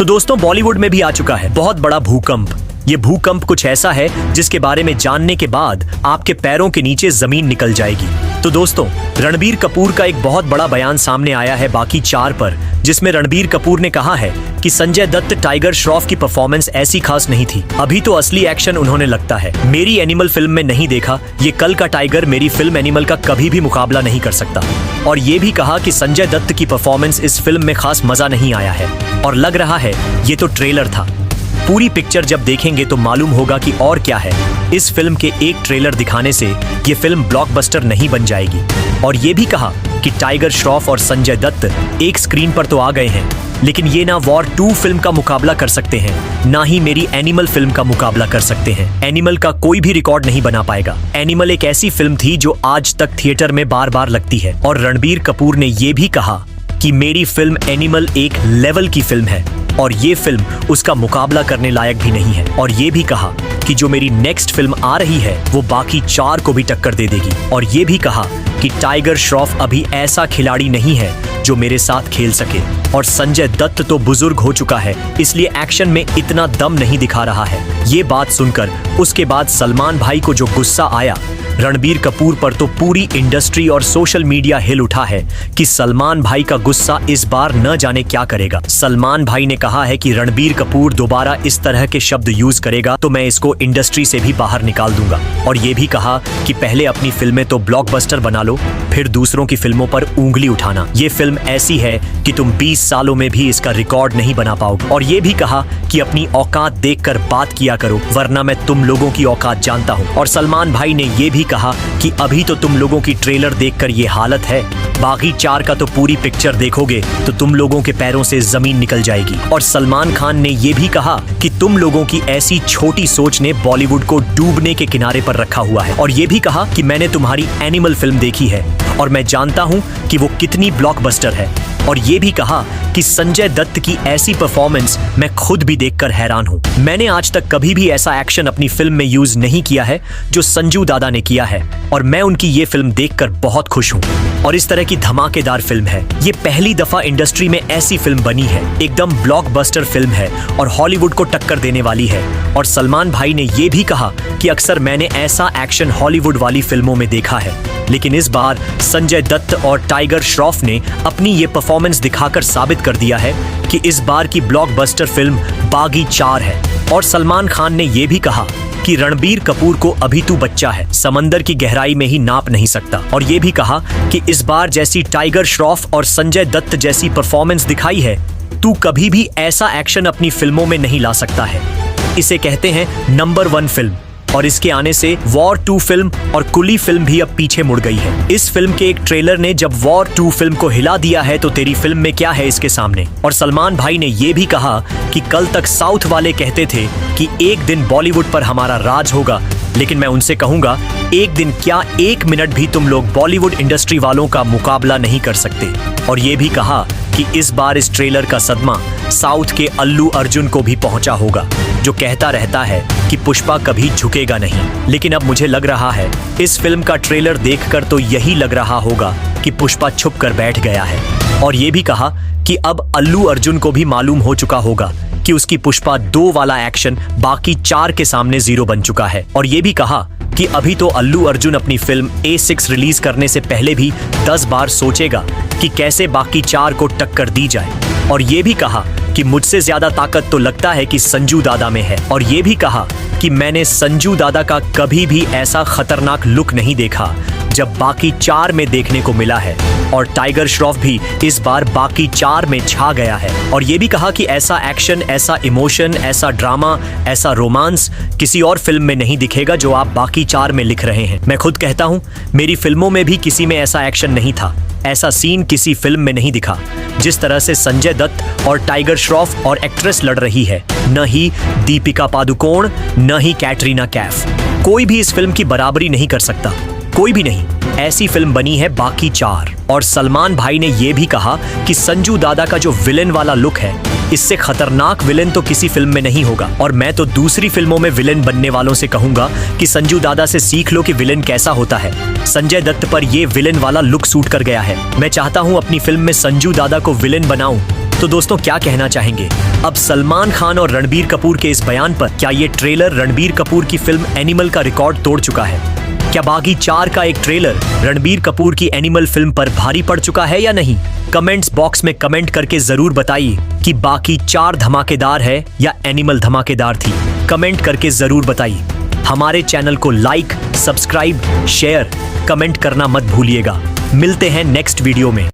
दोस्तों बॉलीवुड में भी आ चुका है बहुत बड़ा भूकंप। ये भूकंप कुछ ऐसा है जिसके बारे में जानने के बाद आपके पैरों के नीचे जमीन निकल जाएगी। तो दोस्तों रणबीर कपूर का एक बहुत बड़ा बयान सामने आया है बाकी 4 पर, जिसमें रणबीर कपूर ने कहा है कि संजय दत्त टाइगर श्रॉफ की परफॉर्मेंस ऐसी खास नहीं थी। अभी तो असली एक्शन उन्होंने लगता है मेरी एनिमल फिल्म में नहीं देखा। ये कल का टाइगर मेरी फिल्म एनिमल का कभी भी मुकाबला नहीं कर सकता। और ये भी कहा कि संजय दत्त की परफॉर्मेंस इस फिल्म में खास मजा नहीं आया है और लग रहा है ये तो ट्रेलर था। पूरी पिक्चर जब देखेंगे तो मालूम होगा कि और क्या है। इस फिल्म के एक ट्रेलर दिखाने से ये फिल्म ब्लॉकबस्टर नहीं बन जाएगी। और ये भी कहा कि टाइगर श्रॉफ और संजय दत्त एक स्क्रीन पर तो आ गए हैं, लेकिन ये ना वॉर 2 फिल्म का मुकाबला कर सकते हैं, ना ही मेरी एनिमल फिल्म का मुकाबला कर सकते हैं। एनिमल का कोई भी रिकॉर्ड नहीं बना पाएगा। एनिमल एक ऐसी फिल्म थी जो आज तक थिएटर में बार बार लगती है। और रणबीर कपूर ने ये भी कहा कि मेरी फिल्म एनिमल एक लेवल की फिल्म है और ये फिल्म उसका मुकाबला करने लायक भी नहीं है। और ये भी कहा कि जो मेरी नेक्स्ट फिल्म आ रही है वो बाकी 4 को भी टक्कर दे देगी। और ये भी कहा कि टाइगर श्रॉफ अभी ऐसा खिलाड़ी नहीं है जो मेरे साथ खेल सके। और संजय दत्त तो बुजुर्ग हो चुका है, इसलिए एक्शन में इतना दम नहीं दिखा रहा है। ये बात सुनकर उसके बाद सलमान भाई को जो गुस्सा आया रणबीर कपूर पर, तो पूरी इंडस्ट्री और सोशल मीडिया हिल उठा है कि सलमान भाई का गुस्सा इस बार न जाने क्या करेगा। सलमान भाई ने कहा है कि रणबीर कपूर दोबारा इस तरह के शब्द यूज करेगा तो मैं इसको इंडस्ट्री से भी बाहर निकाल दूंगा। और ये भी कहा कि पहले अपनी फिल्में तो ब्लॉकबस्टर बना लो, फिर दूसरों की फिल्मों पर उंगली उठाना। ये फिल्म ऐसी है कि तुम 20 सालों में भी इसका रिकॉर्ड नहीं बना पाओगे। और ये भी कहा कि अपनी औकात देखकर बात किया करो, वरना मैं तुम लोगों की औकात जानता हूँ। और सलमान भाई ने ये भी कहा कि अभी तो तुम लोगों की ट्रेलर देखकर ये हालत है, बागी 4 का तो पूरी पिक्चर देखोगे तो तुम लोगों के पैरों से जमीन निकल जाएगी। और सलमान खान ने ये भी कहा कि तुम लोगों की ऐसी छोटी सोच ने बॉलीवुड को डूबने के किनारे पर रखा हुआ है। और ये भी कहा कि मैंने तुम्हारी एनिमल फिल्म देखी है और मैं जानता हूं कि वो कितनी ब्लॉकबस्टर है। और ये भी कहा कि संजय दत्त की ऐसी परफॉर्मेंस मैं खुद भी देखकर हैरान हूं। मैंने आज तक कभी भी ऐसा एक्शन अपनी फिल्म में यूज नहीं किया है जो संजू दादा ने किया है, और मैं उनकी ये फिल्म देखकर बहुत खुश हूं। और इस तरह की धमाकेदार फिल्म है। ये पहली दफा इंडस्ट्री में ऐसी फिल्म बनी है, एकदम ब्लॉकबस्टर फिल्म है और हॉलीवुड को टक्कर देने वाली है। और सलमान भाई ने ये भी कहा कि अक्सर मैंने ऐसा एक्शन हॉलीवुड वाली फिल्मों में देखा है, लेकिन इस बार संजय दत्त और टाइगर श्रॉफ ने अपनी ये परफॉर्मेंस दिखाकर साबित कर दिया है कि इस बार की ब्लॉकबस्टर फिल्म बागी 4 है। और सलमान खान ने ये भी कहा कि रणबीर कपूर को अभी तू बच्चा है, समंदर की गहराई में ही नाप नहीं सकता। और ये भी कहा कि इस बार जैसी टाइगर श्रॉफ और संजय दत्त जैसी परफॉर्मेंस दिखाई है, तू कभी भी ऐसा एक्शन अपनी फिल्मों में नहीं ला सकता है। इसे कहते हैं नंबर 1 फिल्म। और इसके आने से वॉर 2 फिल्म और कुली फिल्म भी अब पीछे मुड़ गई है। इस फिल्म के एक ट्रेलर ने जब वॉर 2 फिल्म को हिला दिया है तो तेरी फिल्म में क्या है इसके सामने। और सलमान भाई ने ये भी कहा कि कल तक साउथ वाले कहते थे कि एक दिन बॉलीवुड पर हमारा राज होगा, लेकिन मैं उनसे कहूंगा एक दिन क्या 1 मिनट भी तुम लोग बॉलीवुड इंडस्ट्री वालों का मुकाबला नहीं कर सकते। और ये भी कहा कि इस बार इस ट्रेलर का सदमा साउथ के अल्लू अर्जुन को भी पहुंचा होगा, जो कहता रहता है कि पुष्पा कभी झुकेगा नहीं। लेकिन अब मुझे लग रहा है इस फिल्म का ट्रेलर देखकर तो यही लग रहा होगा कि पुष्पा छुप कर बैठ गया है। और ये भी कहा कि अब अल्लू अर्जुन को भी मालूम हो चुका होगा कि उसकी पुष्पा 2 वाला एक्शन बाकी 4 के सामने 0 बन चुका है। और ये भी कहा कि अभी तो अल्लू अर्जुन अपनी फिल्म A6 रिलीज करने से पहले भी 10 बार सोचेगा कि कैसे बाकी 4 को टक्कर दी जाए। और ये भी कहा कि मुझसे ज्यादा ताकत तो लगता है कि संजू दादा में है। और ये भी कहा कि मैंने संजू दादा का कभी भी ऐसा खतरनाक लुक नहीं देखा जब बाकी 4 में देखने को मिला है। और टाइगर श्रॉफ भी इस बार बाकी 4 में छा गया है। और ये भी कहा कि ऐसा एक्शन, ऐसा इमोशन, ऐसा ड्रामा, ऐसा रोमांस किसी और फिल्म में नहीं दिखेगा जो आप बाकी 4 में लिख रहे हैं। मैं खुद कहता हूँ मेरी फिल्मों में भी किसी में ऐसा एक्शन नहीं था, ऐसा सीन किसी फिल्म में नहीं दिखा जिस तरह से संजय दत्त और टाइगर श्रॉफ और एक्ट्रेस लड़ रही है। न ही दीपिका पादुकोण, न ही कैटरीना कैफ, कोई भी इस फिल्म की बराबरी नहीं कर सकता, कोई भी नहीं। ऐसी फिल्म बनी है बाकी 4। और सलमान भाई ने यह भी कहा कि संजू दादा का जो विलेन वाला लुक है, इससे खतरनाक विलेन तो किसी फिल्म में नहीं होगा। और मैं तो दूसरी फिल्मों में विलेन बनने वालों से कहूंगा कि संजू दादा से सीख लो कि विलेन कैसा होता है। संजय दत्त पर ये विलेन वाला लुक सूट कर गया है। मैं चाहता हूं अपनी फिल्म में संजू दादा को विलेन बनाऊं तो दोस्तों क्या कहना चाहेंगे? अब सलमान खान और रणबीर कपूर के इस बयान पर क्या ये ट्रेलर रणबीर कपूर की फिल्म एनिमल का रिकॉर्ड तोड़ चुका है? क्या बागी 4 का एक ट्रेलर रणबीर कपूर की एनिमल फिल्म पर भारी पड़ चुका है या नहीं? कमेंट्स बॉक्स में कमेंट करके जरूर बताइए कि बाकी 4 धमाकेदार है या एनिमल धमाकेदार थी। कमेंट करके जरूर बताइए। हमारे चैनल को लाइक, सब्सक्राइब, शेयर, कमेंट करना मत भूलिएगा। मिलते हैं नेक्स्ट वीडियो में।